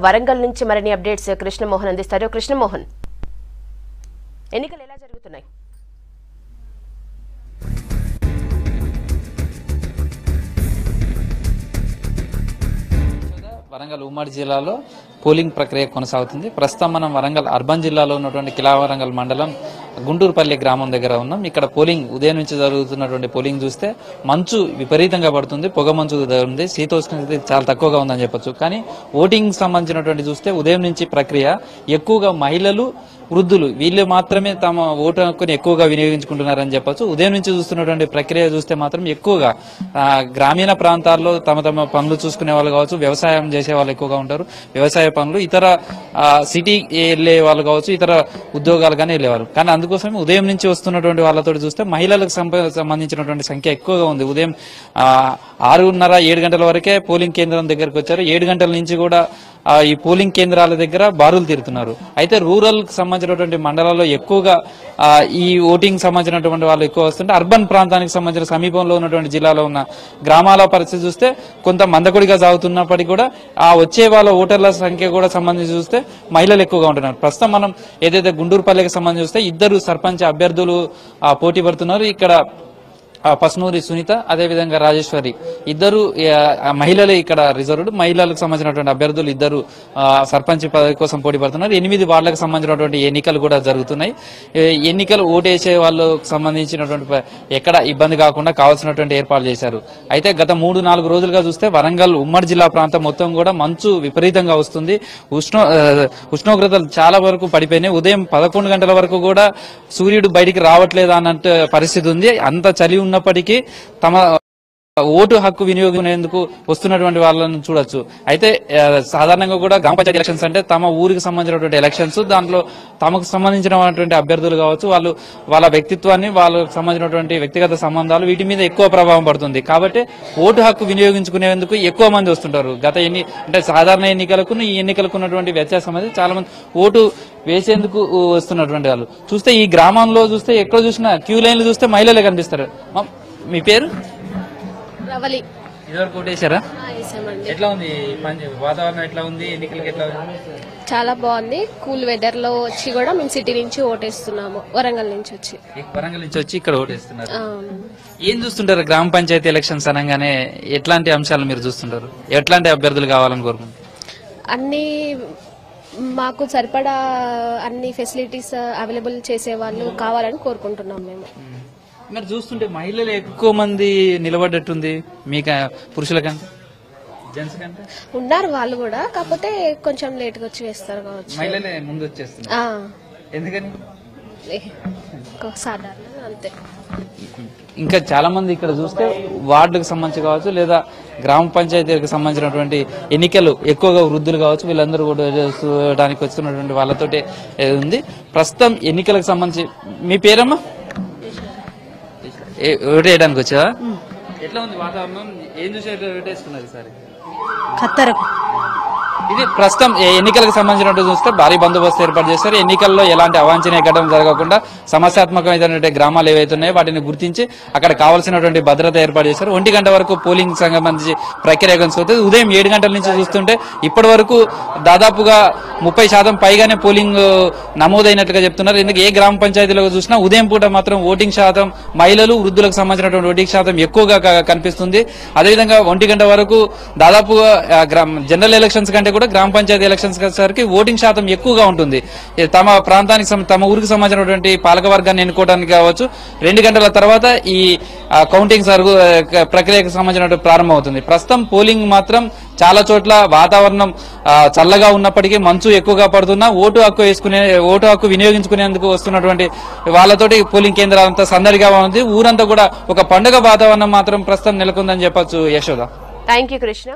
వరంగల్ నుంచి మరిన్ని అప్డేట్స్ కృష్ణమోహన్ అందిస్తారు. కృష్ణమోహన్, ఎన్నికలు ఎలా జరుగుతున్నాయి? వరంగల్ ఉమ్మడి జిల్లాలో పోలింగ్ ప్రక్రియ కొనసాగుతుంది. ప్రస్తుతం మనం వరంగల్ అర్బన్ జిల్లాలో ఉన్నటువంటి కిలావరంగల్ మండలం గుంటూరుపల్లి గ్రామం దగ్గర ఉన్నాం. ఇక్కడ పోలింగ్ ఉదయం నుంచి జరుగుతున్నటువంటి పోలింగ్ చూస్తే మంచు విపరీతంగా పడుతుంది, పొగ మంచు ఉంది, శీతోష్ణత చాలా తక్కువగా ఉందని చెప్పొచ్చు. కానీ ఓటింగ్ సంబంధించినటువంటి చూస్తే ఉదయం నుంచి ప్రక్రియ ఎక్కువగా మహిళలు, వృద్ధులు వీళ్ళు మాత్రమే తమ ఓటు హక్కుని ఎక్కువగా వినియోగించుకుంటున్నారని చెప్పొచ్చు. ఉదయం నుంచి చూస్తున్నటువంటి ప్రక్రియ చూస్తే మాత్రం ఎక్కువగా గ్రామీణ ప్రాంతాల్లో తమ తమ పనులు చూసుకునే వాళ్ళు కావచ్చు, వ్యవసాయం చేసే వాళ్ళు ఎక్కువగా ఉంటారు, వ్యవసాయ పనులు, ఇతర సిటీ వెళ్లే వాళ్ళు కావచ్చు, ఇతర ఉద్యోగాలు కానీ వెళ్ళేవారు. కానీ అందుకోసమే ఉదయం నుంచి వస్తున్నటువంటి వాళ్ళతో చూస్తే మహిళలకు సంబంధించినటువంటి సంఖ్య ఎక్కువగా ఉంది. ఉదయం 6:30-7 గంటల వరకే పోలింగ్ కేంద్రం దగ్గరకు వచ్చారు. 7 గంటల నుంచి కూడా ఈ పోలింగ్ కేంద్రాల దగ్గర బారులు తీరుతున్నారు. అయితే రూరల్ కి సంబంధించినటువంటి మండలాల్లో ఎక్కువగా ఈ ఓటింగ్ సంబంధించినటువంటి వాళ్ళు ఎక్కువ వస్తుంటే అర్బన్ ప్రాంతానికి సంబంధించిన సమీపంలో ఉన్నటువంటి జిల్లాలో ఉన్న గ్రామాల పరిస్థితి చూస్తే కొంత మందకొడిగా సాగుతున్నప్పటికీ కూడా ఆ వచ్చే వాళ్ళ ఓటర్ల సంఖ్య కూడా సంబంధించి చూస్తే మహిళలు ఎక్కువగా ఉంటున్నారు. ప్రస్తుతం మనం ఏదైతే గుంటూరుపల్లికి సంబంధించి చూస్తే 2 సర్పంచ్ అభ్యర్థులు పోటీ పడుతున్నారు. ఇక్కడ పస్నూరి సునీత, అదేవిధంగా రాజేశ్వరి, ఇద్దరు మహిళలు ఇక్కడ రిజర్వ్డ్. మహిళలకు సంబంధించినటువంటి అభ్యర్థులు 2 సర్పంచ్ పదవి కోసం పోటీ పడుతున్నారు. 8 వార్డులకు సంబంధించినటువంటి ఎన్నికలు కూడా జరుగుతున్నాయి. ఎన్నికలు ఓటేసే వాళ్ళకు సంబంధించినటువంటి ఎక్కడ ఇబ్బంది కాకుండా కావాల్సినటువంటి ఏర్పాట్లు చేశారు. అయితే గత 3-4 రోజులుగా చూస్తే వరంగల్ ఉమ్మడి జిల్లా ప్రాంతం మొత్తం కూడా మంచు విపరీతంగా వస్తుంది. ఉష్ణోగ్రతలు చాలా వరకు పడిపోయినాయి. ఉదయం 11 గంటల వరకు కూడా సూర్యుడు బయటికి రావట్లేదు అన్నట్టు పరిస్థితి ఉంది. అంత చలి ఉన్నప్పటికీ తమ ఓటు హక్కు వినియోగించేందుకు వస్తున్నటువంటి వాళ్ళని చూడొచ్చు. అయితే సాధారణంగా కూడా గ్రామ పంచాయతీ ఎలక్షన్స్ అంటే తమ ఊరికి సంబంధించినటువంటి ఎలక్షన్స్, దాంట్లో తమకు సంబంధించినటువంటి అభ్యర్థులు కావచ్చు, వాళ్ళ వ్యక్తిత్వాన్ని, వాళ్ళకు సంబంధించినటువంటి వ్యక్తిగత సంబంధాలు వీటి మీద ఎక్కువ ప్రభావం పడుతుంది. కాబట్టి ఓటు హక్కు వినియోగించుకునేందుకు ఎక్కువ మంది వస్తుంటారు. అంటే సాధారణ ఎన్నికలకు ఈ ఎన్నికలకు ఉన్నటువంటి వ్యత్యాసం అనేది చాలా మంది ఓటు వేసేందుకు వస్తున్నటువంటి వాళ్ళు చూస్తే ఈ గ్రామంలో చూస్తే ఎక్కడ చూసినా క్యూ లైన్లు చూస్తే మహిళలే కనిపిస్తారు. మీ పేరు? రవలి. ఇదివరకు ఓటేశారా? ఎట్లా ఉంది వాతావరణం, ఎట్లా ఉంది ఎన్నికలకి, ఎట్లా ఉంది? చాలా బాగుంది. కూల్ వెదర్ లో వచ్చి కూడా మేము సిటీ నుంచి ఓటేస్తున్నాము. వరంగల్ నుంచి వచ్చి ఇక్కడ ఓటేస్తున్నారు. ఏం చూస్తుంటారు గ్రామ పంచాయతీ ఎలక్షన్స్ అనగానే? ఎట్లాంటి అంశాలు మీరు చూస్తుంటారు? ఎట్లాంటి అభ్యర్థులు కావాలని కోరుకుంటారు? అన్ని మాకు సరిపడా అన్ని ఫెసిలిటీస్ అవైలబుల్ చేసే వాళ్ళు కావాలని కోరుకుంటున్నాం మేము. మీరు చూస్తుంటే మహిళలు ఎక్కువ మంది నిలబడ్డట్టుంది మీకు పురుషుల కంటే, జెంట్స్ కంటే? ఉన్నారు వాళ్ళు కూడా, కాకపోతే కొంచెం లేట్ గా వచ్చి వేస్తారు కావచ్చు. మహిళలే ముందు వచ్చేస్తున్నారు. ఎందుకని? సాధారణ అంతే. ఇంకా చాలా మంది ఇక్కడ చూస్తే వార్డులకు సంబంధించి కావచ్చు, లేదా గ్రామ పంచాయతీలకు సంబంధించినటువంటి ఎన్నికలు ఎక్కువగా వృద్ధులు కావచ్చు, వీళ్ళందరూ కూడా చూడడానికి వస్తున్నటువంటి వాళ్ళతోటి ఉంది. ప్రస్తుతం ఎన్నికలకు సంబంధించి మీ పేరమ్మా? ఓటు వేయడానికి వచ్చా? ఎట్లా ఉంది వాతావరణం? ఏం చూసి ఓటేసుకున్నారు ఈసారి? ఖత్తరకు. ఇది ప్రస్తుతం ఎన్నికలకు సంబంధించినట్టు చూస్తే భారీ బందోబస్తు ఏర్పాటు చేస్తారు. ఎన్నికల్లో ఎలాంటి అవాంఛనీయ ఘటన జరగకుండా సమస్యాత్మకమైనటువంటి గ్రామాలు ఏవైతే ఉన్నాయో వాటిని గుర్తించి అక్కడ కావాల్సినటువంటి భద్రత ఏర్పాటు చేశారు. 1 గంట వరకు పోలింగ్ సంబంధించి ప్రక్రియ కొనసాగుతుంది. ఉదయం 7 గంటల నుంచి చూస్తుంటే ఇప్పటి వరకు దాదాపుగా 30% పైగానే పోలింగ్ నమోదైనట్లుగా చెప్తున్నారు. ఎందుకు ఏ గ్రామ పంచాయతీలో చూసినా ఉదయం పూట మాత్రం ఓటింగ్ శాతం మహిళలు, వృద్ధులకు సంబంధించినటువంటి ఓటింగ్ శాతం ఎక్కువగా కనిపిస్తుంది. అదేవిధంగా 1 గంట వరకు దాదాపుగా జనరల్ ఎలక్షన్స్ కంటే కూడా గ్రామ పంచాయతీ ఎలక్షన్స్ వచ్చేసరికి ఓటింగ్ శాతం ఎక్కువగా ఉంటుంది. తమ ప్రాంతానికి, తమ ఊరికి సంబంధించినటువంటి పాలక వర్గాన్ని ఎన్నుకోవడానికి కావచ్చు. 2 గంటల తర్వాత ఈ కౌంటింగ్ ప్రక్రియకు సంబంధించిన ప్రారంభమవుతుంది. ప్రస్తుతం పోలింగ్ మాత్రం చాలా చోట్ల వాతావరణం చల్లగా ఉన్నప్పటికీ మంచు ఎక్కువగా పడుతున్నా ఓటు హక్కు వినియోగించుకునేందుకు వస్తున్నటువంటి వాళ్ళతోటి పోలింగ్ కేంద్రాలంతా సందడిగా ఉంది. ఊరంతా కూడా ఒక పండుగ వాతావరణం మాత్రం ప్రస్తుతం నెలకొందని చెప్పొచ్చు. యశోద. Thank you Krishna.